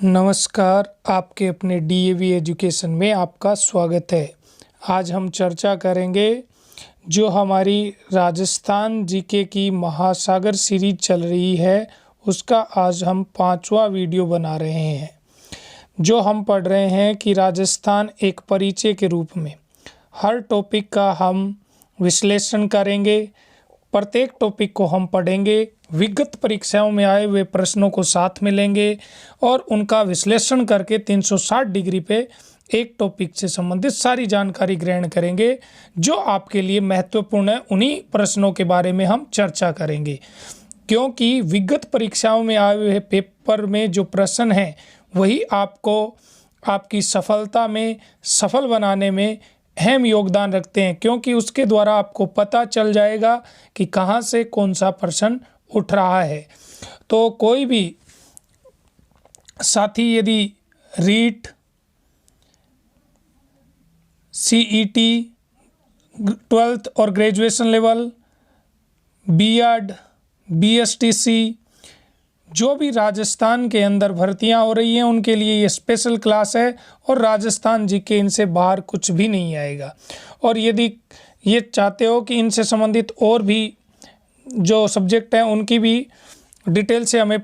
नमस्कार, आपके अपने डीएवी एजुकेशन में आपका स्वागत है। आज हम चर्चा करेंगे जो हमारी राजस्थान जीके की महासागर सीरीज चल रही है, उसका आज हम 5वां वीडियो बना रहे हैं। जो हम पढ़ रहे हैं कि राजस्थान एक परिचय के रूप में हर टॉपिक का हम विश्लेषण करेंगे। प्रत्येक टॉपिक को हम पढ़ेंगे, विगत परीक्षाओं में आए हुए प्रश्नों को साथ में लेंगे और उनका विश्लेषण करके 360 डिग्री पे एक टॉपिक से संबंधित सारी जानकारी ग्रहण करेंगे जो आपके लिए महत्वपूर्ण है। उन्हीं प्रश्नों के बारे में हम चर्चा करेंगे, क्योंकि विगत परीक्षाओं में आए हुए पेपर में जो प्रश्न हैं वही आपको आपकी सफलता में सफल बनाने में अहम योगदान रखते हैं, क्योंकि उसके द्वारा आपको पता चल जाएगा कि कहाँ से कौन सा प्रश्न उठ रहा है। तो कोई भी साथी यदि रीट, सीईटी, 12th और ग्रेजुएशन लेवल, बीएड, बीएसटीसी, जो भी राजस्थान के अंदर भर्तियां हो रही हैं उनके लिए ये स्पेशल क्लास है और राजस्थान जीके इनसे बाहर कुछ भी नहीं आएगा। और यदि ये चाहते हो कि इनसे संबंधित और भी जो सब्जेक्ट हैं उनकी भी डिटेल से हमें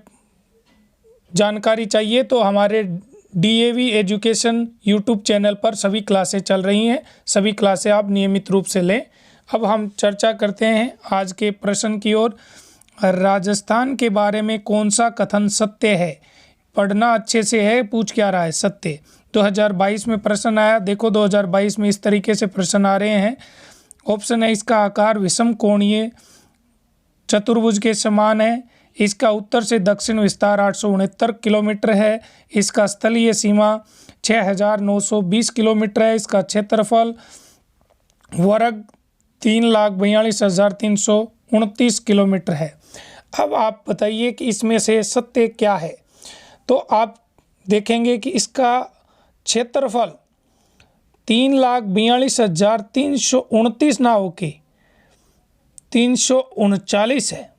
जानकारी चाहिए तो हमारे डीएवी एजुकेशन यूट्यूब चैनल पर सभी क्लासें चल रही हैं। सभी क्लासें आप नियमित रूप से लें। अब हम चर्चा करते हैं आज के प्रश्न की ओर। राजस्थान के बारे में कौन सा कथन सत्य है? पढ़ना अच्छे से है। पूछ क्या रहा है? सत्य। 2022 में प्रश्न आया। देखो 2022 में इस तरीके से प्रश्न आ रहे हैं। ऑप्शन है इसका आकार विषम कोणीय चतुर्भुज के समान है। इसका उत्तर से दक्षिण विस्तार 869 किलोमीटर है। इसका स्थलीय सीमा 6920 किलोमीटर है। इसका क्षेत्रफल वर्ग 3,42,329 किलोमीटर है। अब आप बताइए कि इसमें से सत्य क्या है। तो आप देखेंगे कि इसका क्षेत्रफल 3,42,329 ना होके 339 है।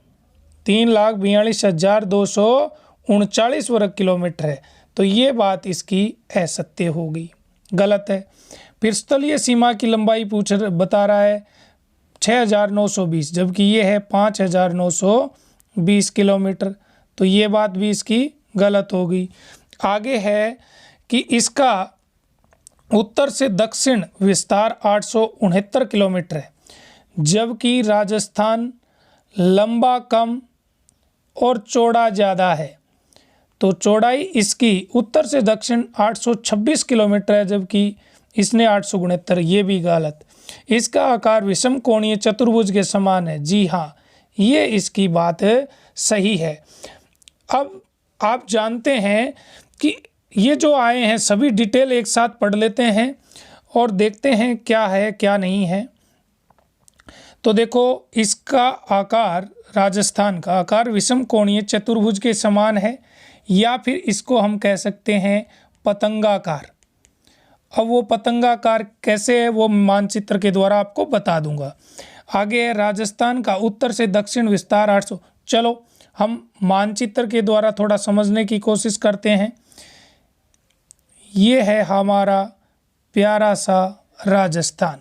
3,42,239 वर्ग किलोमीटर है। तो ये बात इसकी असत्य होगी, गलत है। फिर स्थलीय सीमा की लंबाई बता रहा है 6,920, जबकि ये है 5,920 किलोमीटर। तो ये बात भी इसकी गलत होगी। आगे है कि इसका उत्तर से दक्षिण विस्तार 869 किलोमीटर है, जबकि राजस्थान लंबा कम और चौड़ा ज़्यादा है। तो चौड़ाई इसकी उत्तर से दक्षिण 826 किलोमीटर है, जबकि इसने 869। ये भी गलत। इसका आकार विषम कोणीय चतुर्भुज के समान है। जी हाँ, ये इसकी बात सही है। अब आप जानते हैं कि ये जो आए हैं सभी डिटेल एक साथ पढ़ लेते हैं और देखते हैं क्या है क्या नहीं है। तो देखो इसका आकार, राजस्थान का आकार विषम कोणीय चतुर्भुज के समान है, या फिर इसको हम कह सकते हैं पतंगाकार। अब वो पतंगाकार कैसे है वो मानचित्र के द्वारा आपको बता दूंगा। आगे है राजस्थान का उत्तर से दक्षिण विस्तार 800। चलो हम मानचित्र के द्वारा थोड़ा समझने की कोशिश करते हैं। ये है हमारा प्यारा सा राजस्थान।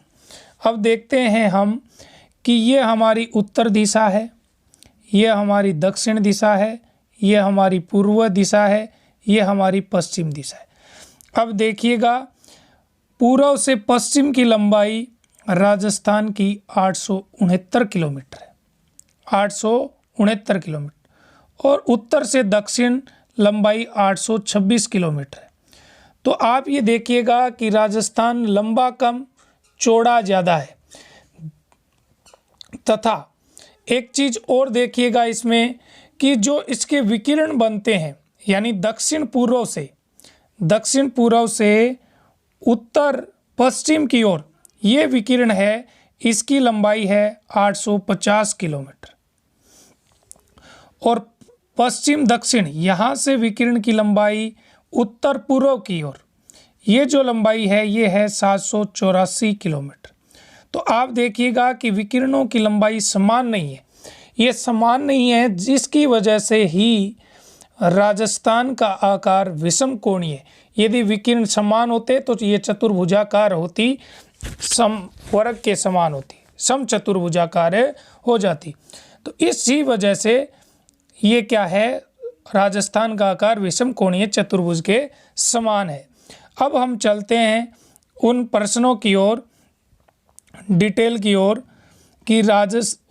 अब देखते हैं हम कि ये हमारी उत्तर दिशा है, ये हमारी दक्षिण दिशा है, ये हमारी पूर्व दिशा है, ये हमारी पश्चिम दिशा है। अब देखिएगा पूर्व से पश्चिम की लंबाई राजस्थान की 869 किलोमीटर है, 869 किलोमीटर, और उत्तर से दक्षिण लंबाई 826 किलोमीटर है। तो आप ये देखिएगा कि राजस्थान लंबा कम चौड़ा ज़्यादा है। तथा एक चीज़ और देखिएगा इसमें कि जो इसके विकिरण बनते हैं, यानी दक्षिण पूर्व से उत्तर पश्चिम की ओर ये विकिरण है, इसकी लंबाई है 850 किलोमीटर, और पश्चिम दक्षिण यहाँ से विकिरण की लंबाई उत्तर पूर्व की ओर ये जो लंबाई है ये है 784 किलोमीटर। तो आप देखिएगा कि विकिरणों की लंबाई समान नहीं है। ये समान नहीं है, जिसकी वजह से ही राजस्थान का आकार विषम कोणीय, यदि विकिरण समान होते तो ये चतुर्भुजाकार होती, समवर्ग के समान होती, सम चतुर्भुजाकार हो जाती। तो इसी वजह से ये क्या है, राजस्थान का आकार विषम कोणीय चतुर्भुज के समान है। अब हम चलते हैं उन प्रश्नों की ओर, डिटेल की ओर, कि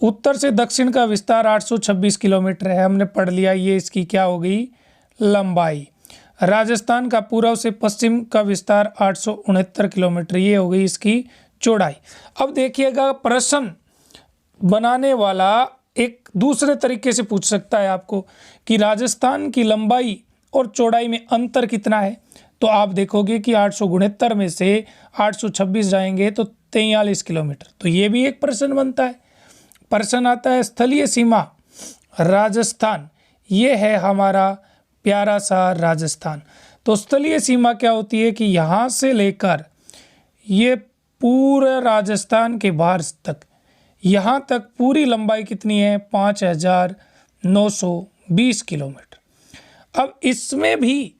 उत्तर से दक्षिण का विस्तार 826 किलोमीटर है, हमने पढ़ लिया, ये इसकी क्या हो गई, लंबाई। राजस्थान का पूर्व से पश्चिम का विस्तार 869 किलोमीटर, ये हो गई इसकी चौड़ाई। अब देखिएगा, प्रश्न बनाने वाला एक दूसरे तरीके से पूछ सकता है आपको कि राजस्थान की लंबाई और चौड़ाई में अंतर कितना है। तो आप देखोगे कि 869 में से 826 जाएंगे तो 43 किलोमीटर, तो ये भी एक प्रश्न बनता है। प्रश्न आता है स्थलीय सीमा राजस्थान, ये है हमारा प्यारा सा राजस्थान। तो स्थलीय सीमा क्या होती है कि यहाँ से लेकर ये पूरे राजस्थान के बाहर तक, यहाँ तक पूरी लंबाई कितनी है, 5920 किलोमीटर। अब इसमें भी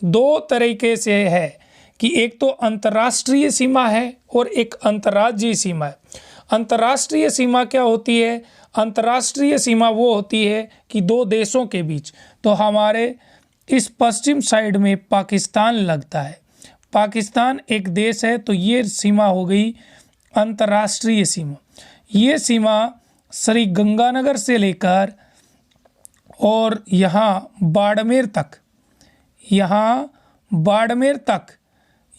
दो तरीके से है कि एक तो अंतर्राष्ट्रीय सीमा है और एक अंतर्राज्यीय सीमा है। अंतर्राष्ट्रीय सीमा क्या होती है, अंतर्राष्ट्रीय सीमा वो होती है कि दो देशों के बीच, तो हमारे इस पश्चिम साइड में पाकिस्तान लगता है, पाकिस्तान एक देश है, तो ये सीमा हो गई अंतर्राष्ट्रीय सीमा। ये सीमा श्री गंगानगर से लेकर और यहाँ बाड़मेर तक,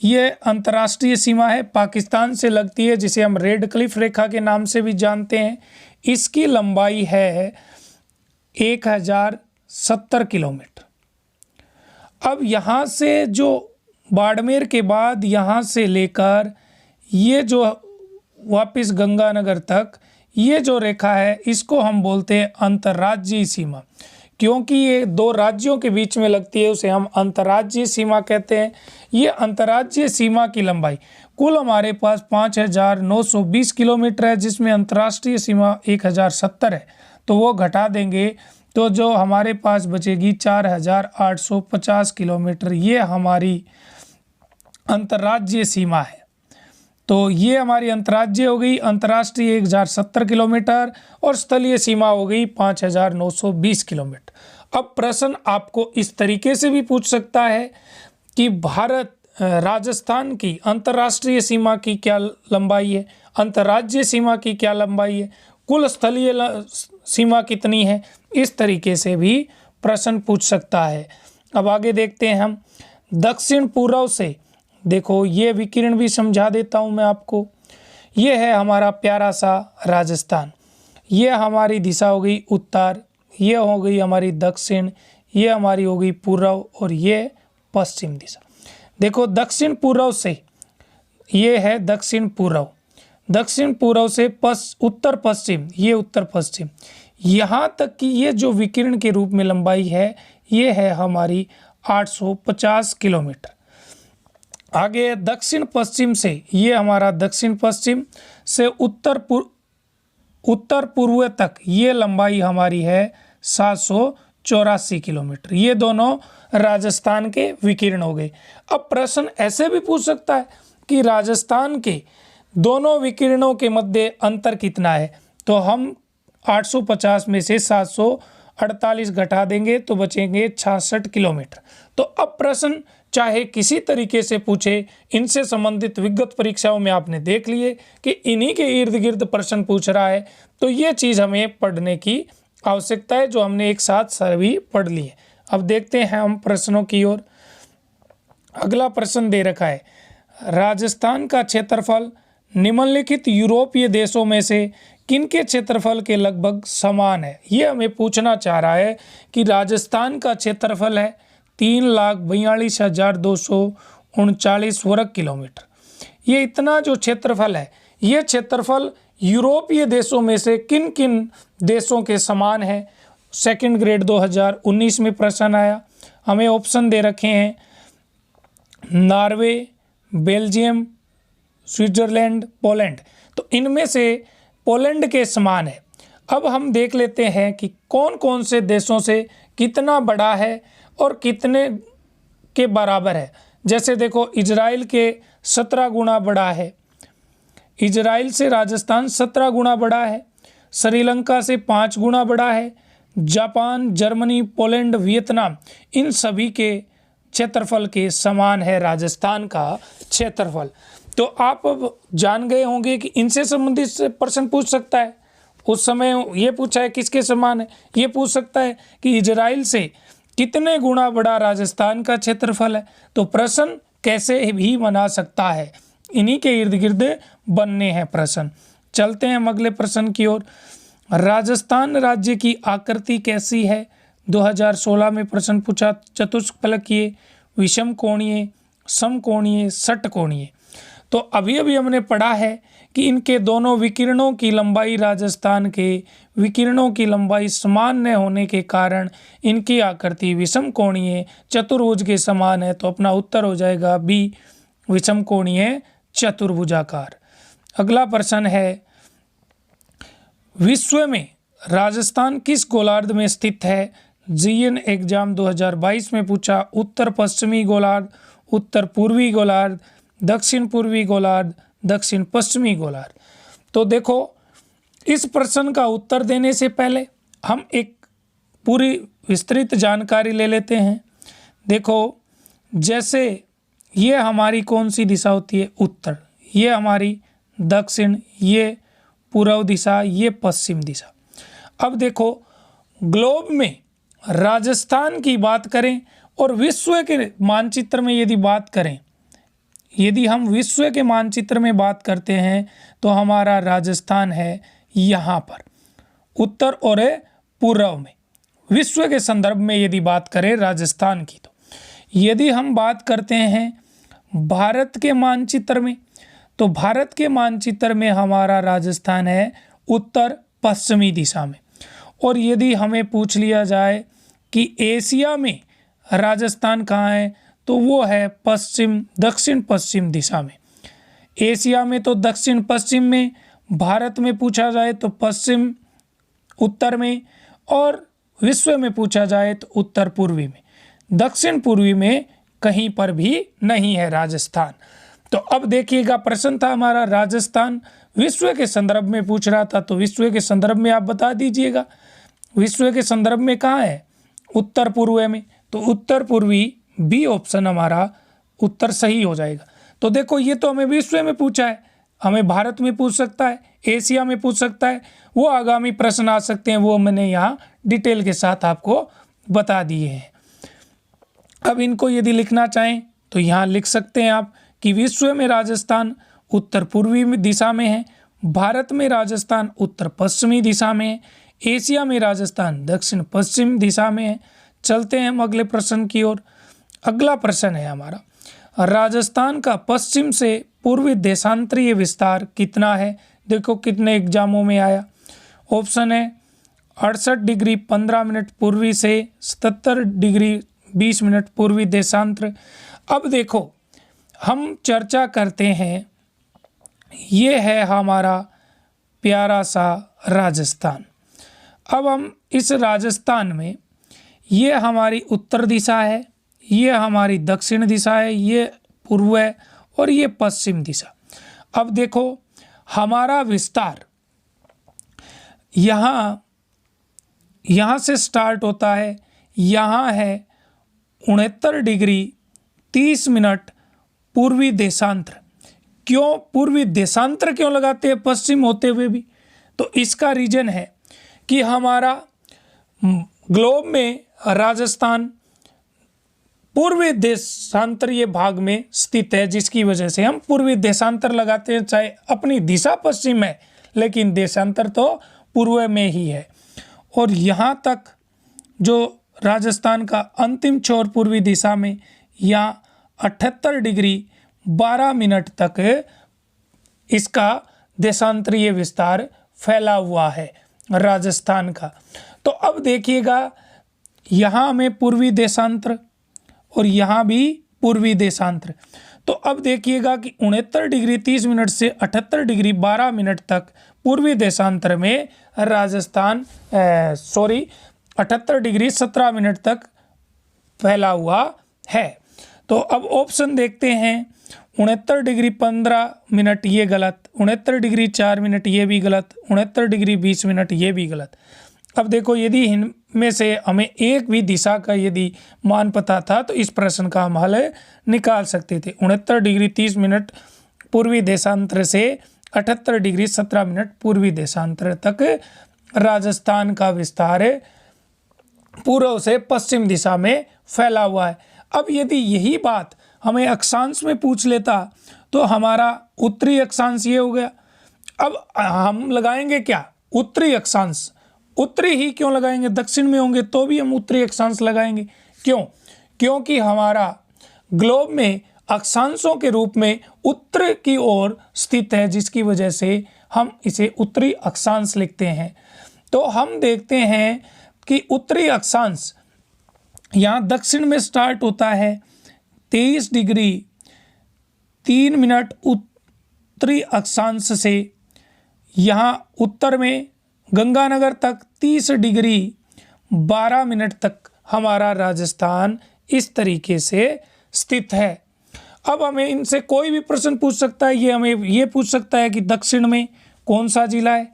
ये अंतर्राष्ट्रीय सीमा है, पाकिस्तान से लगती है, जिसे हम रेड क्लिफ रेखा के नाम से भी जानते हैं। इसकी लंबाई है 1070 किलोमीटर। अब यहाँ से जो बाड़मेर के बाद यहाँ से लेकर ये जो वापस गंगानगर तक ये जो रेखा है, इसको हम बोलते हैं अंतर्राज्यीय सीमा। क्योंकि ये दो राज्यों के बीच में लगती है, उसे हम अंतर्राज्यीय सीमा कहते हैं। ये अंतर्राज्यीय सीमा की लंबाई कुल हमारे पास 5920 किलोमीटर है, जिसमें अंतर्राष्ट्रीय सीमा 1070 है, तो वो घटा देंगे तो जो हमारे पास बचेगी 4850 किलोमीटर, ये हमारी अंतर्राज्यीय सीमा है। तो ये हमारी अंतर्राज्यीय हो गई, अंतर्राष्ट्रीय 1070 किलोमीटर और स्थलीय सीमा हो गई 5920 किलोमीटर। अब प्रश्न आपको इस तरीके से भी पूछ सकता है कि राजस्थान की अंतर्राष्ट्रीय सीमा की क्या लंबाई है, अंतर्राज्यीय सीमा की क्या लंबाई है, कुल स्थलीय सीमा कितनी है, इस तरीके से भी प्रश्न पूछ सकता है। अब आगे देखते हैं हम दक्षिण पूर्व से, देखो ये विकिरण भी समझा देता हूँ मैं आपको। ये है हमारा प्यारा सा राजस्थान, ये हमारी दिशा हो गई उत्तर, ये हो गई हमारी दक्षिण, ये हमारी हो गई पूर्व और ये पश्चिम दिशा। देखो दक्षिण पूर्व से, ये है दक्षिण पूर्व, दक्षिण पूर्व से उत्तर पश्चिम, ये उत्तर पश्चिम, यहाँ तक कि ये जो विकिरण के रूप में लंबाई है, ये है हमारी 850 किलोमीटर। आगे दक्षिण पश्चिम से, ये हमारा दक्षिण पश्चिम से उत्तर पूर्व तक, ये लंबाई हमारी है 784 किलोमीटर। ये दोनों राजस्थान के विकिरण हो गए। अब प्रश्न ऐसे भी पूछ सकता है कि राजस्थान के दोनों विकिरणों के मध्य अंतर कितना है, तो हम 850 में से 748 घटा देंगे तो बचेंगे 66 किलोमीटर। तो अब प्रश्न चाहे किसी तरीके से पूछे, इनसे संबंधित विगत परीक्षाओं में आपने देख लिए कि इन्हीं के इर्द गिर्द प्रश्न पूछ रहा है, तो ये चीज़ हमें पढ़ने की आवश्यकता है, जो हमने एक साथ सभी पढ़ ली है। अब देखते हैं हम प्रश्नों की ओर। अगला प्रश्न दे रखा है, राजस्थान का क्षेत्रफल निम्नलिखित यूरोपीय देशों में से किनके क्षेत्रफल के लगभग समान है। ये हमें पूछना चाह रहा है कि राजस्थान का क्षेत्रफल है 3,42,239 वर्ग किलोमीटर। ये इतना जो क्षेत्रफल है, ये क्षेत्रफल यूरोपीय देशों में से किन किन देशों के समान है। सेकंड ग्रेड 2019 में प्रश्न आया, हमें ऑप्शन दे रखे हैं नॉर्वे, बेल्जियम, स्विट्जरलैंड, पोलैंड। तो इनमें से पोलैंड के समान है। अब हम देख लेते हैं कि कौन कौन से देशों से कितना बड़ा है और कितने के बराबर है। जैसे देखो, इजराइल के 17 गुना बड़ा है, इजराइल से राजस्थान 17 गुना बड़ा है, श्रीलंका से 5 गुना बड़ा है, जापान, जर्मनी, पोलैंड, वियतनाम, इन सभी के क्षेत्रफल के समान है राजस्थान का क्षेत्रफल। तो आप अब जान गए होंगे कि इनसे संबंधित प्रश्न पूछ सकता है। उस समय ये पूछा है किसके समान है, ये पूछ सकता है कि इजराइल से कितने गुना बड़ा राजस्थान का क्षेत्रफल है। तो प्रश्न कैसे भी बना सकता है, इन्हीं के इर्द गिर्द बनने हैं प्रश्न। चलते हैं हम अगले प्रश्न की ओर। राजस्थान राज्य की आकृति कैसी है? 2016 में प्रश्न पूछा, चतुष्फलकीय, विषम कोणीय, समकोणीय, षटकोणीय। तो अभी अभी हमने पढ़ा है कि इनके दोनों विकिरणों की लंबाई, राजस्थान के विकिरणों की लंबाई समान न होने के कारण इनकी आकृति विषम कोणीय चतुर्भुज के समान है। तो अपना उत्तर हो जाएगा बी, विषम कोणीय चतुर्भुजाकार। अगला प्रश्न है, विश्व में राजस्थान किस गोलार्ध में स्थित है? जीएन एग्जाम 2022 में पूछा। उत्तर पश्चिमी गोलार्ध, उत्तर पूर्वी गोलार्ध, दक्षिण पूर्वी गोलार्ध, दक्षिण पश्चिमी गोलार्ध। तो देखो, इस प्रश्न का उत्तर देने से पहले हम एक पूरी विस्तृत जानकारी ले लेते हैं। देखो, जैसे ये हमारी कौन सी दिशा होती है? उत्तर। ये हमारी दक्षिण, ये पूर्व दिशा, ये पश्चिम दिशा। अब देखो, ग्लोब में राजस्थान की बात करें और विश्व के मानचित्र में यदि बात करें, यदि हम विश्व के मानचित्र में बात करते हैं तो हमारा राजस्थान है यहाँ पर उत्तर और पूर्व में। विश्व के संदर्भ में यदि बात करें राजस्थान की, तो यदि हम बात करते हैं भारत के मानचित्र में, तो भारत के मानचित्र में हमारा राजस्थान है उत्तर पश्चिमी दिशा में। और यदि हमें पूछ लिया जाए कि एशिया में राजस्थान कहाँ है, तो वो है पश्चिम, दक्षिण पश्चिम दिशा में। एशिया में तो दक्षिण पश्चिम में, भारत में पूछा जाए तो पश्चिम उत्तर में, और विश्व में पूछा जाए तो उत्तर पूर्वी में। दक्षिण पूर्वी में कहीं पर भी नहीं है राजस्थान। तो अब देखिएगा, प्रश्न था हमारा राजस्थान विश्व के संदर्भ में पूछ रहा था, तो विश्व के संदर्भ में आप बता दीजिएगा विश्व के संदर्भ में कहाँ है? उत्तर पूर्व में। तो उत्तर पूर्वी बी ऑप्शन हमारा उत्तर सही हो जाएगा। तो देखो, ये तो हमें विश्व में पूछा है, हमें भारत में पूछ सकता है, एशिया में पूछ सकता है, वो आगामी प्रश्न आ सकते हैं, वो मैंने यहाँ डिटेल के साथ आपको बता दिए हैं। अब इनको यदि लिखना चाहें तो यहाँ लिख सकते हैं आप कि विश्व में राजस्थान उत्तर पूर्वी दिशा में है, भारत में राजस्थान उत्तर पश्चिमी दिशा में है, एशिया में राजस्थान दक्षिण पश्चिम दिशा में है। चलते हैं हम अगले प्रश्न की ओर। अगला प्रश्न है हमारा, राजस्थान का पश्चिम से पूर्वी देशांतरीय विस्तार कितना है? देखो कितने एग्जामों में आया। ऑप्शन है 68 डिग्री 15 मिनट पूर्वी से 77 डिग्री 20 मिनट पूर्वी देशांतर। अब देखो, हम चर्चा करते हैं, ये है हमारा प्यारा सा राजस्थान। अब हम इस राजस्थान में, ये हमारी उत्तर दिशा है, ये हमारी दक्षिण दिशा है, ये पूर्व है और ये पश्चिम दिशा। अब देखो, हमारा विस्तार यहाँ से स्टार्ट होता है, यहाँ है 69 डिग्री 30 मिनट पूर्वी देशांतर। क्यों पूर्वी देशांतर क्यों लगाते हैं पश्चिम होते हुए भी? तो इसका रीजन है कि हमारा ग्लोब में राजस्थान पूर्वी देशांतरीय भाग में स्थित है, जिसकी वजह से हम पूर्वी देशांतर लगाते हैं। चाहे अपनी दिशा पश्चिम है, लेकिन देशांतर तो पूर्व में ही है। और यहाँ तक जो राजस्थान का अंतिम छोर पूर्वी दिशा में, यहाँ 78 डिग्री 12 मिनट तक इसका देशांतरीय विस्तार फैला हुआ है राजस्थान का। तो अब देखिएगा, यहाँ हमें पूर्वी देशांतर और यहाँ भी पूर्वी देशांतर। तो अब देखिएगा कि 69 डिग्री 30 मिनट से 78 डिग्री 12 मिनट तक पूर्वी देशांतर में राजस्थान 78 डिग्री 17 मिनट तक फैला हुआ है। तो अब ऑप्शन देखते हैं। 69 डिग्री 15 मिनट ये गलत, 69 डिग्री 4 मिनट ये भी गलत, 69 डिग्री 20 मिनट ये भी गलत। अब देखो, यदि इनमें से हमें एक भी दिशा का यदि मान पता था तो इस प्रश्न का हम हल निकाल सकते थे। 69 डिग्री 30 मिनट पूर्वी देशांतर से 78 डिग्री 17 मिनट पूर्वी देशांतर तक राजस्थान का विस्तार पूर्व से पश्चिम दिशा में फैला हुआ है। अब यदि यही बात हमें अक्षांश में पूछ लेता तो हमारा उत्तरी अक्षांश ये हो गया। अब हम लगाएंगे क्या? उत्तरी अक्षांश। उत्तरी ही क्यों लगाएंगे? दक्षिण में होंगे तो भी हम उत्तरी अक्षांश लगाएंगे। क्यों? क्योंकि हमारा ग्लोब में अक्षांशों के रूप में उत्तर की ओर स्थित है, जिसकी वजह से हम इसे उत्तरी अक्षांश लिखते हैं। तो हम देखते हैं कि उत्तरी अक्षांश यहाँ दक्षिण में स्टार्ट होता है 23 डिग्री 3 मिनट उत्तरी अक्षांश से, यहाँ उत्तर में गंगानगर तक 30 डिग्री 12 मिनट तक हमारा राजस्थान इस तरीके से स्थित है। अब हमें इनसे कोई भी प्रश्न पूछ सकता है। ये हमें ये पूछ सकता है कि दक्षिण में कौन सा जिला है,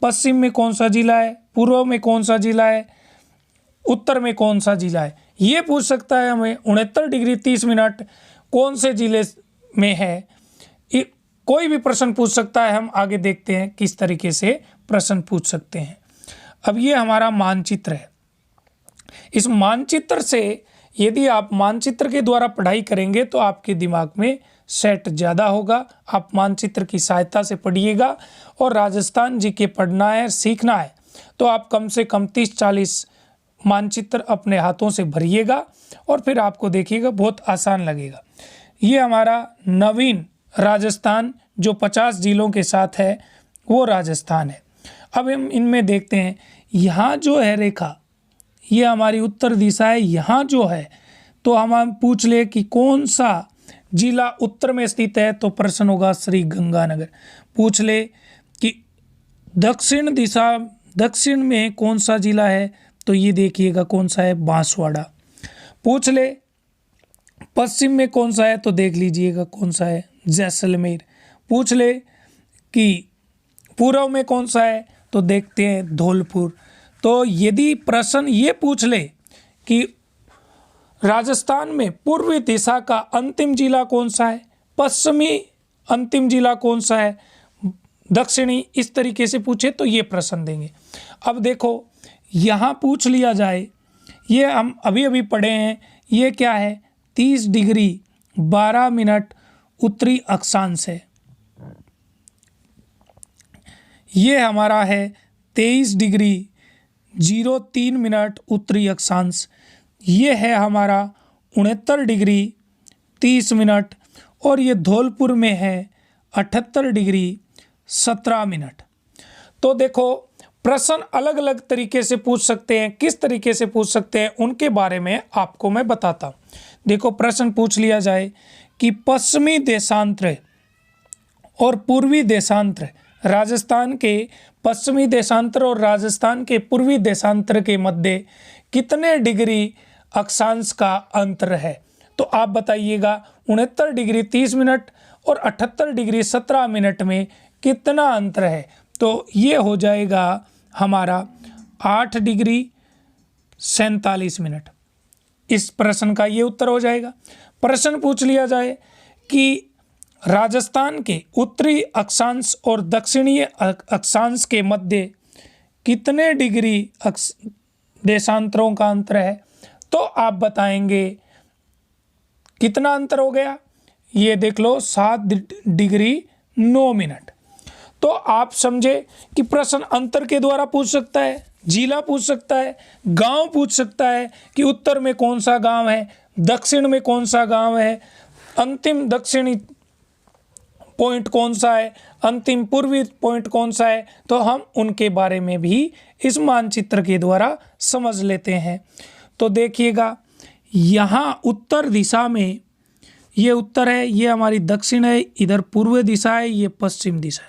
पश्चिम में कौन सा जिला है, पूर्व में कौन सा जिला है, उत्तर में कौन सा जिला है। ये पूछ सकता है हमें 69 डिग्री 30 मिनट कौन से जिले में है। कोई भी प्रश्न पूछ सकता है। हम आगे देखते हैं किस तरीके से प्रश्न पूछ सकते हैं। अब ये हमारा मानचित्र है। इस मानचित्र से यदि आप मानचित्र के द्वारा पढ़ाई करेंगे तो आपके दिमाग में सेट ज़्यादा होगा। आप मानचित्र की सहायता से पढ़िएगा और राजस्थान जीके पढ़ना है, सीखना है तो आप कम से कम 30-40 मानचित्र अपने हाथों से भरिएगा और फिर आपको देखिएगा बहुत आसान लगेगा। ये हमारा नवीन राजस्थान जो 50 जिलों के साथ है वो राजस्थान है। अब हम इनमें देखते हैं, यहाँ जो है रेखा ये हमारी उत्तर दिशा है। यहाँ जो है तो हम पूछ ले कि कौन सा जिला उत्तर में स्थित है तो प्रश्न होगा श्री गंगानगर। पूछ ले कि दक्षिण दिशा दक्षिण में कौन सा जिला है तो ये देखिएगा कौन सा है, बांसवाड़ा। पूछ ले पश्चिम में कौन सा है तो देख लीजिएगा कौन सा है, जैसलमेर। पूछ ले कि पूर्व में कौन सा है तो देखते हैं धौलपुर। तो यदि प्रश्न ये पूछ ले कि राजस्थान में पूर्वी दिशा का अंतिम जिला कौन सा है, पश्चिमी अंतिम जिला कौन सा है, दक्षिणी, इस तरीके से पूछे तो ये प्रश्न देंगे। अब देखो यहाँ पूछ लिया जाए, ये हम अभी अभी पढ़े हैं, ये क्या है 30 डिग्री 12 मिनट उत्तरी अक्षांश है। ये हमारा है 23 डिग्री 03 मिनट उत्तरी अक्षांश। ये है हमारा 69 डिग्री 30 मिनट और ये धौलपुर में है 78 डिग्री 17 मिनट। तो देखो प्रश्न अलग अलग तरीके से पूछ सकते हैं। किस तरीके से पूछ सकते हैं उनके बारे में आपको मैं बताता हूँ। देखो प्रश्न पूछ लिया जाए कि पश्चिमी देशांतर और पूर्वी देशांतर, राजस्थान के पश्चिमी देशांतर और राजस्थान के पूर्वी देशांतर के मध्य कितने डिग्री अक्षांश का अंतर है तो आप बताइएगा 69 डिग्री 30 मिनट और 78 डिग्री 17 मिनट में कितना अंतर है। तो ये हो जाएगा हमारा 8 डिग्री 47 मिनट। इस प्रश्न का ये उत्तर हो जाएगा। प्रश्न पूछ लिया जाए कि राजस्थान के उत्तरी अक्षांश और दक्षिणी अक्षांश के मध्य कितने डिग्री देशांतरों का अंतर है तो आप बताएंगे कितना अंतर हो गया। ये देख लो 7 डिग्री 9 मिनट। तो आप समझे कि प्रश्न अंतर के द्वारा पूछ सकता है, जिला पूछ सकता है, गांव पूछ सकता है कि उत्तर में कौन सा गांव है, दक्षिण में कौन सा गांव है, अंतिम दक्षिणी पॉइंट कौन सा है, अंतिम पूर्वी पॉइंट कौन सा है, तो हम उनके बारे में भी इस मानचित्र के द्वारा समझ लेते हैं। तो देखिएगा यहाँ उत्तर दिशा में ये उत्तर है, ये हमारी दक्षिण है, इधर पूर्व दिशा है, ये पश्चिम दिशा है।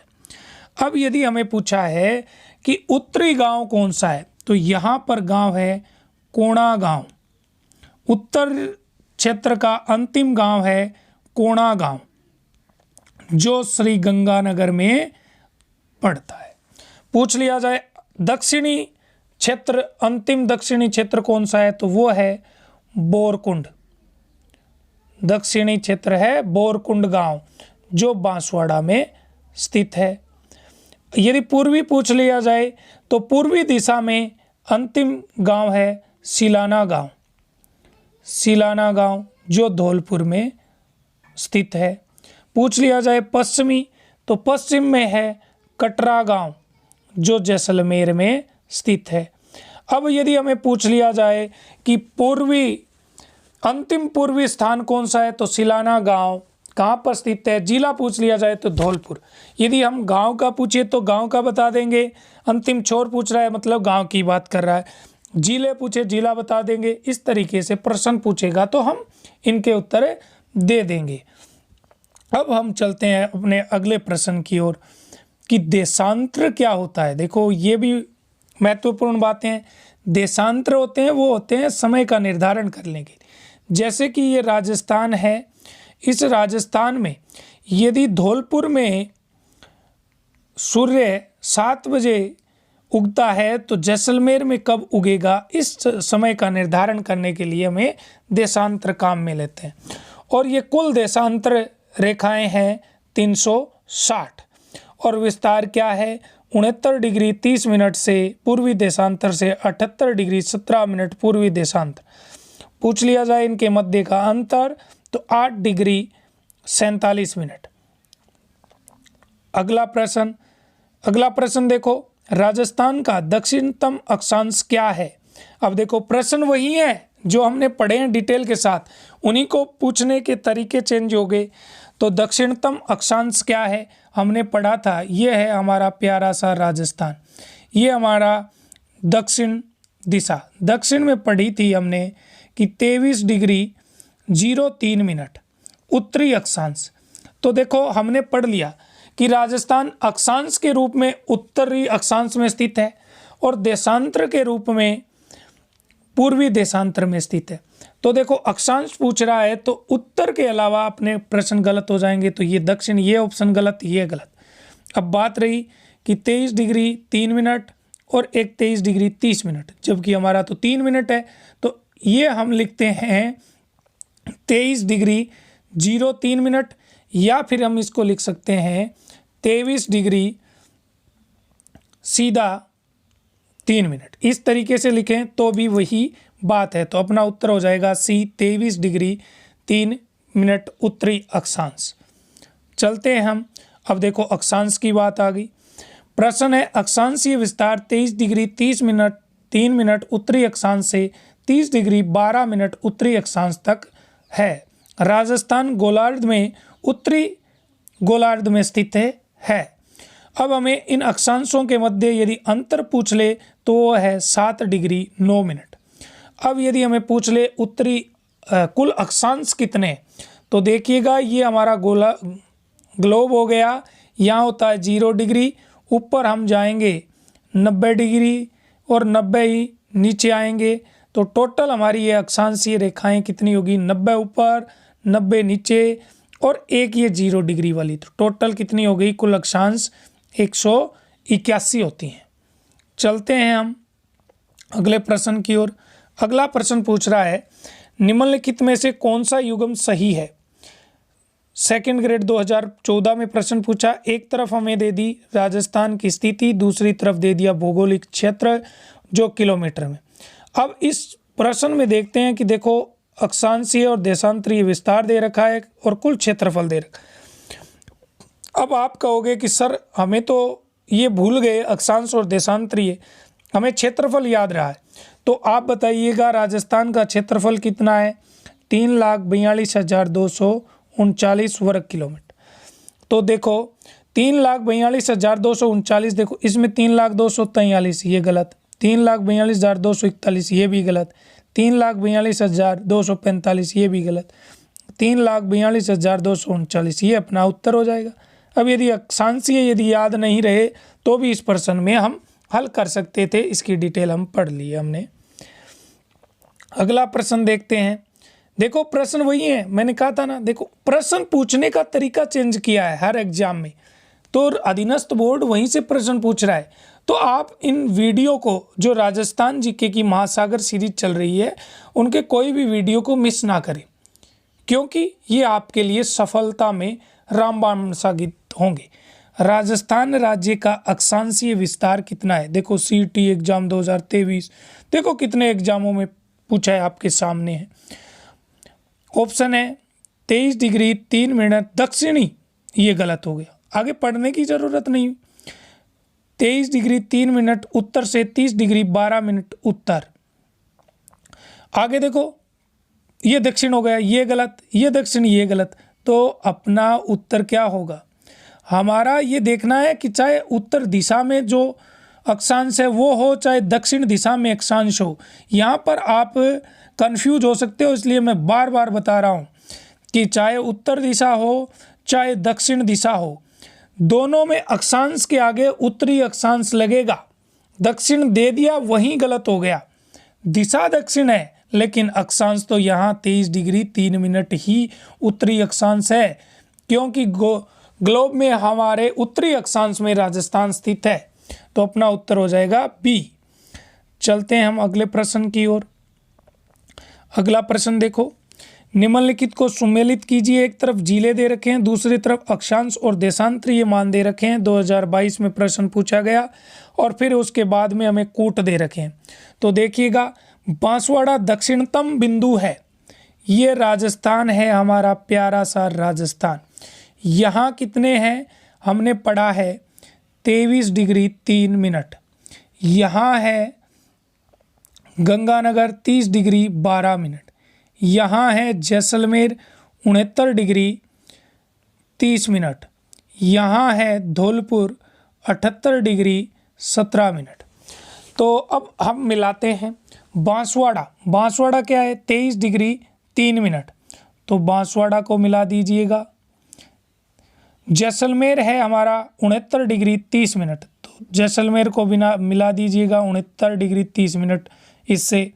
अब यदि हमें पूछा है कि उत्तरी गांव कौन सा है तो यहाँ पर गांव है कोणा गांव। उत्तर क्षेत्र का अंतिम गांव है कोणा गांव, जो श्री गंगानगर में पड़ता है। पूछ लिया जाए दक्षिणी क्षेत्र, अंतिम दक्षिणी क्षेत्र कौन सा है, तो वो है बोरकुंड। दक्षिणी क्षेत्र है बोरकुंड गांव, जो बांसवाड़ा में स्थित है। यदि पूर्वी पूछ लिया जाए तो पूर्वी दिशा में अंतिम गांव है सिलाना गांव। सिलाना गांव जो धौलपुर में स्थित है। पूछ लिया जाए पश्चिमी, तो पश्चिम में है कटरा गांव, जो जैसलमेर में स्थित है। अब यदि हमें पूछ लिया जाए कि पूर्वी, अंतिम पूर्वी स्थान कौन सा है, तो सिलाना गांव कहाँ पर स्थित है। जिला पूछ लिया जाए तो धौलपुर। यदि हम गांव का पूछे तो गांव का बता देंगे, अंतिम छोर पूछ रहा है मतलब गांव की बात कर रहा है। जिले पूछे जिला बता देंगे। इस तरीके से प्रश्न पूछेगा तो हम इनके उत्तर दे देंगे। अब हम चलते हैं अपने अगले प्रश्न की ओर कि देशांतर क्या होता है। देखो ये भी महत्वपूर्ण बातें हैं। देशांतर होते हैं वो होते हैं समय का निर्धारण करने के लिए। जैसे कि ये राजस्थान है, इस राजस्थान में यदि धौलपुर में सूर्य 7 बजे उगता है तो जैसलमेर में कब उगेगा, इस समय का निर्धारण करने के लिए हमें देशांतर काम में लेते हैं। और ये कुल देशांतर रेखाएं हैं 360 और विस्तार क्या है 69 डिग्री 30 मिनट से पूर्वी देशांतर से 78 डिग्री 17 मिनट पूर्वी देशांतर। पूछ लिया जाए इनके मध्य का अंतर तो 8 डिग्री 47 मिनट। अगला प्रश्न देखो, राजस्थान का दक्षिणतम अक्षांश क्या है। अब देखो प्रश्न वही है जो हमने पढ़े हैं डिटेल के साथ, उन्हीं को पूछने के तरीके चेंज हो गए। तो दक्षिणतम अक्षांश क्या है हमने पढ़ा था, ये है हमारा प्यारा सा राजस्थान। ये हमारा दक्षिण दिशा, दक्षिण में पढ़ी थी हमने कि 23 डिग्री 03 मिनट उत्तरी अक्षांश। तो देखो हमने पढ़ लिया कि राजस्थान अक्षांश के रूप में उत्तरी अक्षांश में स्थित है और देशांतर के रूप में पूर्वी देशांतर में स्थित है। तो देखो अक्षांश पूछ रहा है तो उत्तर के अलावा अपने प्रश्न गलत हो जाएंगे। तो ये दक्षिण, ये ऑप्शन गलत, ये गलत। अब बात रही कि 23 डिग्री 3 मिनट और एक 23 डिग्री 30 मिनट, जबकि हमारा तो 3 मिनट है। तो ये हम लिखते हैं 23 डिग्री 03 मिनट, या फिर हम इसको लिख सकते हैं 23 डिग्री सीधा 3 मिनट। इस तरीके से लिखें तो भी वही बात है। तो अपना उत्तर हो जाएगा सी 23 डिग्री 3 मिनट उत्तरी अक्षांश। चलते हैं हम। अब देखो अक्षांश की बात आ गई। प्रश्न है अक्षांशीय विस्तार 23 डिग्री 30 मिनट 3 मिनट उत्तरी अक्षांश से 30 डिग्री 12 मिनट उत्तरी अक्षांश तक है। राजस्थान गोलार्ध में उत्तरी गोलार्ध में स्थित है। अब हमें इन अक्षांशों के मध्य यदि अंतर पूछ ले तो वो है 7 डिग्री 9 मिनट। अब यदि हमें पूछ ले उत्तरी कुल अक्षांश कितने, तो देखिएगा ये हमारा ग्लोब हो गया। यहाँ होता है 0 डिग्री, ऊपर हम जाएंगे 90 डिग्री और 90 ही नीचे आएंगे। तो टोटल हमारी ये अक्षांशीय रेखाएं कितनी होगी, 90 ऊपर 90 नीचे और एक ये 0 डिग्री वाली। तो टोटल कितनी हो गई कुल अक्षांश 181 होती हैं। चलते हैं हम अगले प्रश्न की ओर। अगला प्रश्न पूछ रहा है निम्नलिखित में से कौन सा युग्म सही है। सेकंड ग्रेड 2014 में प्रश्न पूछा। एक तरफ हमें दे दी राजस्थान की स्थिति, दूसरी तरफ दे दिया भौगोलिक क्षेत्र जो किलोमीटर में। अब इस प्रश्न में देखते हैं कि देखो अक्षांशीय और देशांतरीय विस्तार दे रखा है और कुल क्षेत्रफल दे रखा है। अब आप कहोगे कि सर हमें तो ये भूल गए अक्षांश और देशांतरीय, हमें क्षेत्रफल याद रहा है। तो आप बताइएगा राजस्थान का क्षेत्रफल कितना है, 3,42,239 वर्ग किलोमीटर। तो देखो 3,42,239, देखो इसमें 3,02,43 ये गलत, 3,42,241 ये भी गलत, 3,42,245 ये भी गलत, 3,42,239 ये अपना उत्तर हो जाएगा। अब यदि अक्षांशीय यदि याद नहीं रहे तो भी इस प्रश्न में हम हल कर सकते थे, इसकी डिटेल हम पढ़ ली हमने। अगला प्रश्न देखते हैं। देखो प्रश्न वही है, मैंने कहा था ना, देखो प्रश्न पूछने का तरीका चेंज किया है हर एग्जाम में, तो अधीनस्थ बोर्ड वहीं से प्रश्न पूछ रहा है। तो आप इन वीडियो को, जो राजस्थान जीके की महासागर सीरीज चल रही है, उनके कोई भी वीडियो को मिस ना करें, क्योंकि ये आपके लिए सफलता में रामबाण साबित होंगे। राजस्थान राज्य का अक्षांशीय विस्तार कितना है? देखो सीटी एग्जाम 2023, देखो कितने एग्जामों में पूछा है, आपके सामने है। ऑप्शन है 23 डिग्री 3 मिनट दक्षिणी, ये गलत हो गया, आगे पढ़ने की जरूरत नहीं। 23 डिग्री 3 मिनट उत्तर से 30 डिग्री 12 मिनट उत्तर। आगे देखो ये दक्षिण हो गया, ये गलत, ये दक्षिण, ये गलत। तो अपना उत्तर क्या होगा? हमारा ये देखना है कि चाहे उत्तर दिशा में जो अक्षांश है वो हो, चाहे दक्षिण दिशा में अक्षांश हो। यहाँ पर आप कंफ्यूज हो सकते हो, इसलिए मैं बार बार बता रहा हूँ कि चाहे उत्तर दिशा हो चाहे दक्षिण दिशा हो, दोनों में अक्षांश के आगे उत्तरी अक्षांश लगेगा। दक्षिण दे दिया वहीं गलत हो गया। दिशा दक्षिण है लेकिन अक्षांश तो यहाँ 23 डिग्री 3 मिनट ही उत्तरी अक्षांश है, क्योंकि ग्लोब में हमारे उत्तरी अक्षांश में राजस्थान स्थित है। तो अपना उत्तर हो जाएगा बी। चलते हैं हम अगले प्रश्न की ओर। अगला प्रश्न देखो, निम्नलिखित को सुमेलित कीजिए। एक तरफ जिले दे रखे हैं, दूसरी तरफ अक्षांश और देशांतरीय मान दे रखे हैं। 2022 में प्रश्न पूछा गया और फिर उसके बाद में हमें कूट दे रखे हैं। तो देखिएगा, बांसवाड़ा दक्षिणतम बिंदु है, ये राजस्थान है, हमारा प्यारा सा राजस्थान। यहाँ कितने हैं हमने पढ़ा है, 23 डिग्री 3 मिनट। यहाँ है गंगानगर 30 डिग्री 12 मिनट। यहाँ है जैसलमेर 69 डिग्री 30 मिनट। यहाँ है धौलपुर 78 डिग्री 17 मिनट। तो अब हम मिलाते हैं। बांसवाड़ा क्या है, 23 डिग्री 3 मिनट, तो बांसवाड़ा को मिला दीजिएगा। जैसलमेर है हमारा 69 डिग्री 30 मिनट, तो जैसलमेर को बिना मिला दीजिएगा 69 डिग्री 30 मिनट इससे।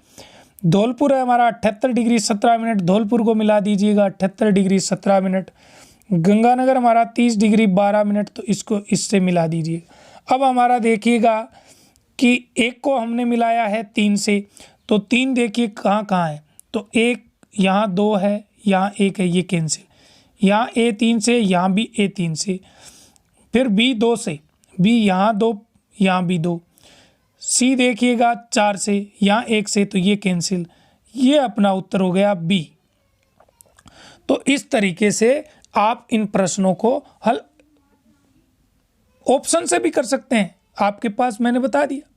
धौलपुर है हमारा 78 डिग्री 17 मिनट, धौलपुर को मिला दीजिएगा 78 डिग्री 17 मिनट। गंगानगर हमारा 30 डिग्री 12 मिनट, तो इसको इससे मिला दीजिएगा। अब हमारा देखिएगा कि एक को हमने मिलाया है 3 से, तो 3 देखिए कहाँ कहाँ है, तो एक यहाँ 2 है, यहाँ 1 है, ये कैंसिल। यहाँ A3 से, यहाँ भी A3 से, फिर B2 से, B यहाँ 2, यहाँ भी 2। C देखिएगा 4 से, यहाँ 1 से, तो ये कैंसिल। ये अपना उत्तर हो गया B। तो इस तरीके से आप इन प्रश्नों को हल ऑप्शन से भी कर सकते हैं, आपके पास मैंने बता दिया।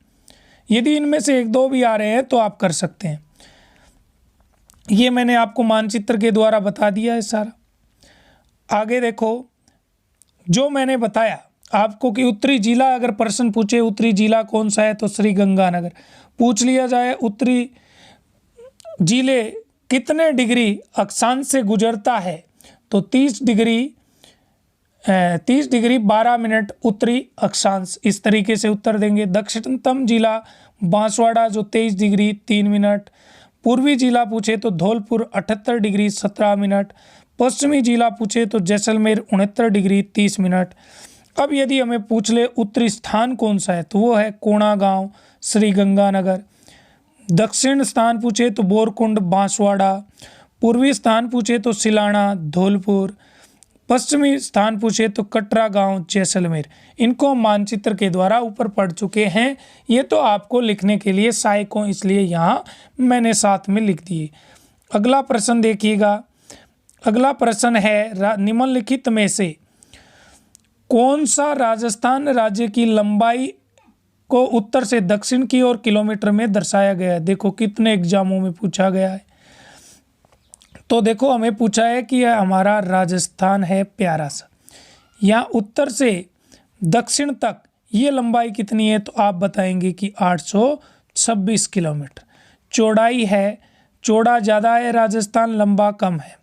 यदि इनमें से 1-2 भी आ रहे हैं तो आप कर सकते हैं। ये मैंने आपको मानचित्र के द्वारा बता दिया है सारा। आगे देखो, जो मैंने बताया आपको कि उत्तरी जिला, अगर प्रश्न पूछे उत्तरी जिला कौन सा है, तो श्री गंगानगर। पूछ लिया जाए उत्तरी जिले कितने डिग्री अक्षांश से गुजरता है, तो 30 डिग्री 12 मिनट उत्तरी अक्षांश, इस तरीके से उत्तर देंगे। दक्षिणतम जिला बांसवाड़ा जो 23 डिग्री 3 मिनट। पूर्वी जिला पूछे तो धौलपुर 78 डिग्री 17 मिनट। पश्चिमी जिला पूछे तो जैसलमेर 69 डिग्री 30 मिनट। अब यदि हमें पूछ ले उत्तरी स्थान कौन सा है, तो वो है कोणागांव श्री गंगानगर। दक्षिण स्थान पूछे तो बोरकुंड बांसवाड़ा। पूर्वी स्थान पूछे तो सिलाना धौलपुर। पश्चिमी स्थान पूछे तो कटरा गांव जैसलमेर। इनको मानचित्र के द्वारा ऊपर पढ़ चुके हैं, ये तो आपको लिखने के लिए सहायक हो, इसलिए यहाँ मैंने साथ में लिख दिए। अगला प्रश्न देखिएगा। अगला प्रश्न है, निम्नलिखित में से कौन सा राजस्थान राज्य की लंबाई को उत्तर से दक्षिण की ओर किलोमीटर में दर्शाया गया है। देखो कितने एग्जामों में पूछा गया है। तो देखो हमें पूछा है कि यह हमारा राजस्थान है प्यारा सा, यहाँ उत्तर से दक्षिण तक ये लंबाई कितनी है, तो आप बताएंगे कि 826 किलोमीटर चौड़ाई है। चौड़ा ज़्यादा है राजस्थान, लंबा कम है।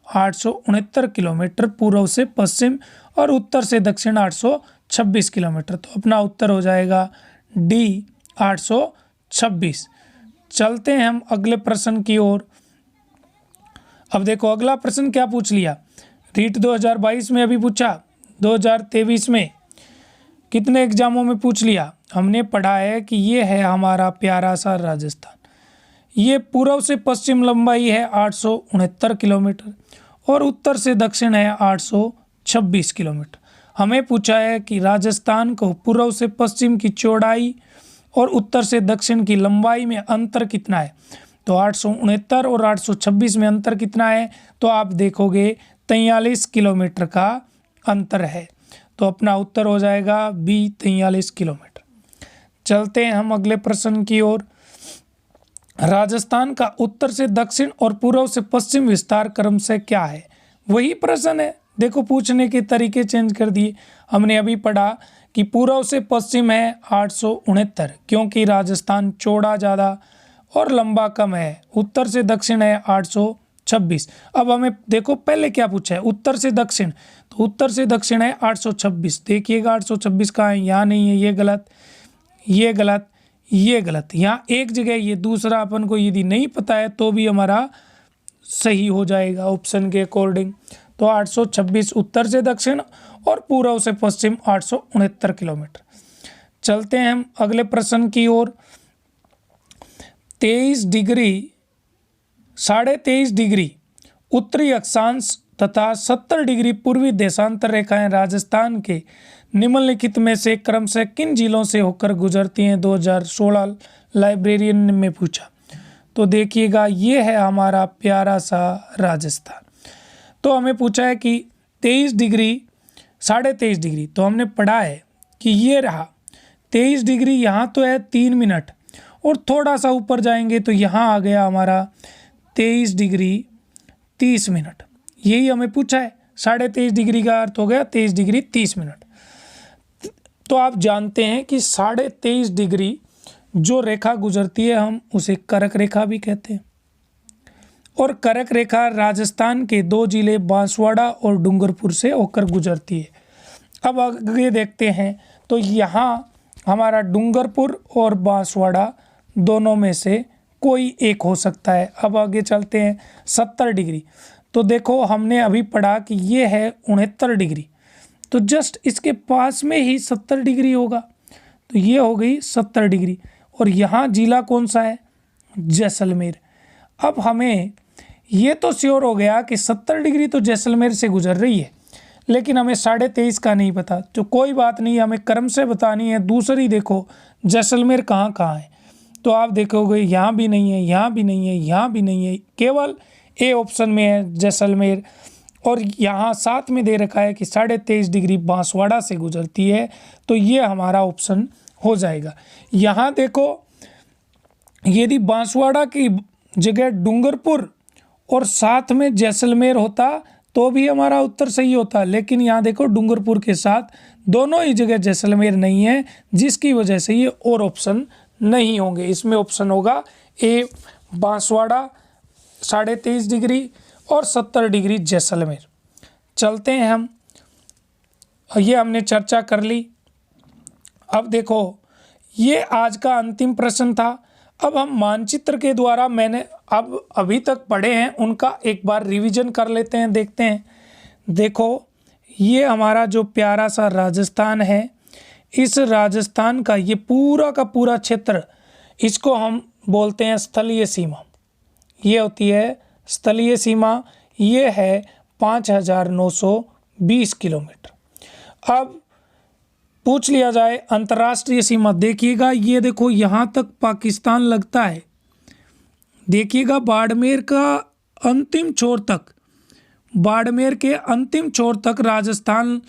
869 किलोमीटर पूर्व से पश्चिम और उत्तर से दक्षिण 826 किलोमीटर। तो अपना उत्तर हो जाएगा डी 826। चलते हैं हम अगले प्रश्न की ओर। अब देखो अगला प्रश्न क्या पूछ लिया, रीट 2022 में अभी पूछा, 2023 में कितने एग्जामों में पूछ लिया। हमने पढ़ा है कि ये है हमारा प्यारा सा राजस्थान, ये पूर्व से पश्चिम लंबाई है 869 किलोमीटर और उत्तर से दक्षिण है 826 किलोमीटर। हमें पूछा है कि राजस्थान को पूर्व से पश्चिम की चौड़ाई और उत्तर से दक्षिण की लंबाई में अंतर कितना है। तो 869 और 826 में अंतर कितना है, तो आप देखोगे 43 किलोमीटर का अंतर है। तो अपना उत्तर हो जाएगा बी 43 किलोमीटर। चलते हैं हम अगले प्रश्न की ओर। राजस्थान का उत्तर से दक्षिण और पूर्व से पश्चिम विस्तार क्रम से क्या है। वही प्रश्न है, देखो पूछने के तरीके चेंज कर दिए। हमने अभी पढ़ा कि पूर्व से पश्चिम है 869 क्योंकि राजस्थान चौड़ा ज़्यादा और लंबा कम है। उत्तर से दक्षिण है 826। अब हमें देखो पहले क्या पूछा है, उत्तर से दक्षिण, तो उत्तर से दक्षिण है 826। देखिएगा 826 कहाँ है, यहाँ नहीं है, ये गलत, ये गलत, ये गलत। यहाँ एक जगह ये दूसरा अपन को यदि नहीं पता है तो भी हमारा सही हो जाएगा ऑप्शन के अकॉर्डिंग। तो 826 उत्तर से दक्षिण और पूर्व से पश्चिम 869 किलोमीटर। चलते हैं हम अगले प्रश्न की ओर। 23 डिग्री 23.5 डिग्री उत्तरी अक्षांश तथा 70 डिग्री पूर्वी देशांतर रेखाएं राजस्थान के निम्नलिखित में से क्रमशः किन जिलों से होकर गुजरती हैं। 2016 लाइब्रेरियन में पूछा। तो देखिएगा ये है हमारा प्यारा सा राजस्थान। तो हमें पूछा है कि 23 डिग्री 23.5 डिग्री, तो हमने पढ़ा है कि ये रहा 23 डिग्री, यहाँ तो है 3 मिनट और थोड़ा सा ऊपर जाएंगे तो यहाँ आ गया हमारा 23 डिग्री 30 मिनट। यही हमें पूछा है, 23.5 डिग्री का अर्थ हो गया 23 डिग्री 30 मिनट। तो आप जानते हैं कि 23.5 डिग्री जो रेखा गुजरती है हम उसे कर्क रेखा भी कहते हैं और कर्क रेखा राजस्थान के 2 जिले बांसवाड़ा और डूंगरपुर से होकर गुजरती है। अब आगे देखते हैं तो यहाँ हमारा डूंगरपुर और बांसवाड़ा दोनों में से कोई एक हो सकता है। अब आगे चलते हैं 70 डिग्री। तो देखो हमने अभी पढ़ा कि ये है 69 डिग्री, तो जस्ट इसके पास में ही 70 डिग्री होगा, तो ये हो गई 70 डिग्री। और यहाँ जिला कौन सा है, जैसलमेर। अब हमें ये तो श्योर हो गया कि 70 डिग्री तो जैसलमेर से गुजर रही है, लेकिन हमें 23.5 का नहीं पता। तो कोई बात नहीं, हमें क्रम से बतानी है। दूसरी देखो जैसलमेर कहाँ कहाँ है, तो आप देखोगे यहाँ भी नहीं है, यहाँ भी नहीं है, यहाँ भी नहीं है, केवल ए ऑप्शन में है जैसलमेर। और यहाँ साथ में दे रखा है कि 23.5 डिग्री बांसवाड़ा से गुजरती है, तो ये हमारा ऑप्शन हो जाएगा। यहाँ देखो यदि बांसवाड़ा की जगह डूंगरपुर और साथ में जैसलमेर होता तो भी हमारा उत्तर सही होता, लेकिन यहाँ देखो डूंगरपुर के साथ दोनों ही जगह जैसलमेर नहीं है, जिसकी वजह से ये और ऑप्शन नहीं होंगे। इसमें ऑप्शन होगा ए बांसवाड़ा 23.5 डिग्री और 70 डिग्री जैसलमेर। चलते हैं हम, ये हमने चर्चा कर ली। अब देखो ये आज का अंतिम प्रश्न था। अब हम मानचित्र के द्वारा मैंने अब अभी तक पढ़े हैं उनका एक बार रिवीजन कर लेते हैं, देखते हैं। देखो ये हमारा जो प्यारा सा राजस्थान है, इस राजस्थान का ये पूरा का पूरा क्षेत्र, इसको हम बोलते हैं स्थलीय सीमा। ये होती है स्थलीय सीमा, ये है 5920 किलोमीटर। अब पूछ लिया जाए अंतर्राष्ट्रीय सीमा, देखिएगा ये देखो यहाँ तक पाकिस्तान लगता है। देखिएगा बाड़मेर का अंतिम छोर तक, बाड़मेर के अंतिम छोर तक राजस्थान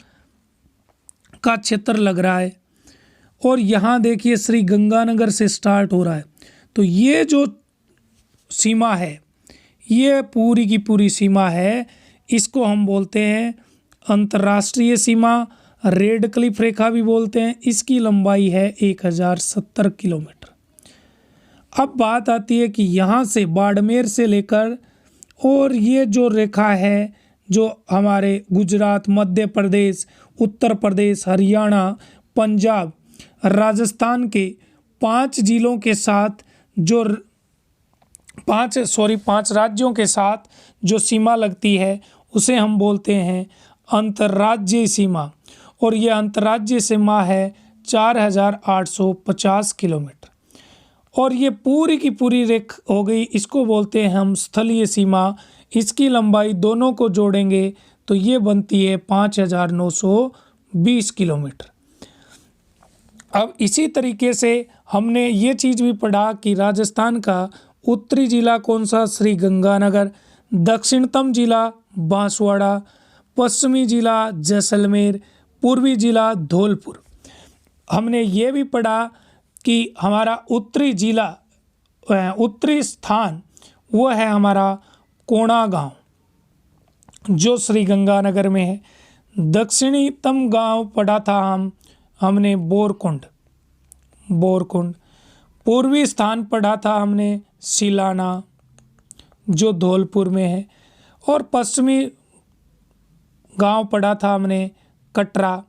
का क्षेत्र लग रहा है। और यहाँ देखिए श्री गंगानगर से स्टार्ट हो रहा है। तो ये जो सीमा है, ये पूरी की पूरी सीमा है, इसको हम बोलते हैं अंतर्राष्ट्रीय सीमा। रेड क्लिफ रेखा भी बोलते हैं। इसकी लंबाई है 1070 किलोमीटर। अब बात आती है कि यहाँ से बाड़मेर से लेकर और ये जो रेखा है जो हमारे गुजरात, मध्य प्रदेश, उत्तर प्रदेश, हरियाणा, पंजाब, राजस्थान के 5 जिलों के साथ जो 5 राज्यों के साथ जो सीमा लगती है उसे हम बोलते हैं अंतर्राज्यीय सीमा। और ये अंतर्राज्यीय सीमा है 4850 किलोमीटर। और ये पूरी की पूरी रेख हो गई, इसको बोलते हैं हम स्थलीय सीमा। इसकी लंबाई दोनों को जोड़ेंगे तो ये बनती है 5920 किलोमीटर। अब इसी तरीके से हमने ये चीज़ भी पढ़ा कि राजस्थान का उत्तरी जिला कौन सा, श्री गंगानगर, दक्षिणतम जिला बांसवाड़ा, पश्चिमी जिला जैसलमेर, पूर्वी जिला धौलपुर। हमने ये भी पढ़ा कि हमारा उत्तरी जिला, उत्तरी स्थान वो है हमारा कोणागांव जो श्री गंगानगर में है। दक्षिणतम गांव पढ़ा था हमने बोरकुंड। पूर्वी स्थान पढ़ा था हमने सिलाना जो धौलपुर में है। और पश्चिमी गांव पढ़ा था हमने कटरा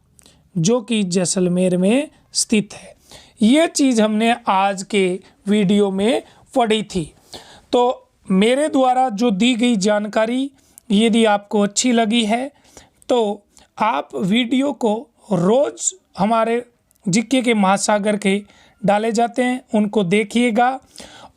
जो कि जैसलमेर में स्थित है। ये चीज़ हमने आज के वीडियो में पढ़ी थी। तो मेरे द्वारा जो दी गई जानकारी यदि आपको अच्छी लगी है तो आप वीडियो को रोज़ हमारे जीके के महासागर के डाले जाते हैं उनको देखिएगा,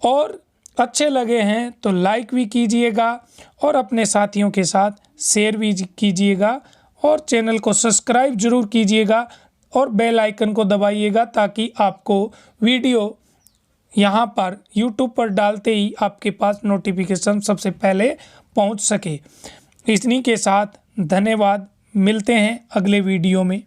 और अच्छे लगे हैं तो लाइक भी कीजिएगा और अपने साथियों के साथ शेयर भी कीजिएगा, और चैनल को सब्सक्राइब जरूर कीजिएगा और बेल आइकन को दबाइएगा ताकि आपको वीडियो यहाँ पर यूट्यूब पर डालते ही आपके पास नोटिफिकेशन सबसे पहले पहुँच सके। इन्हीं के साथ धन्यवाद, मिलते हैं अगले वीडियो में।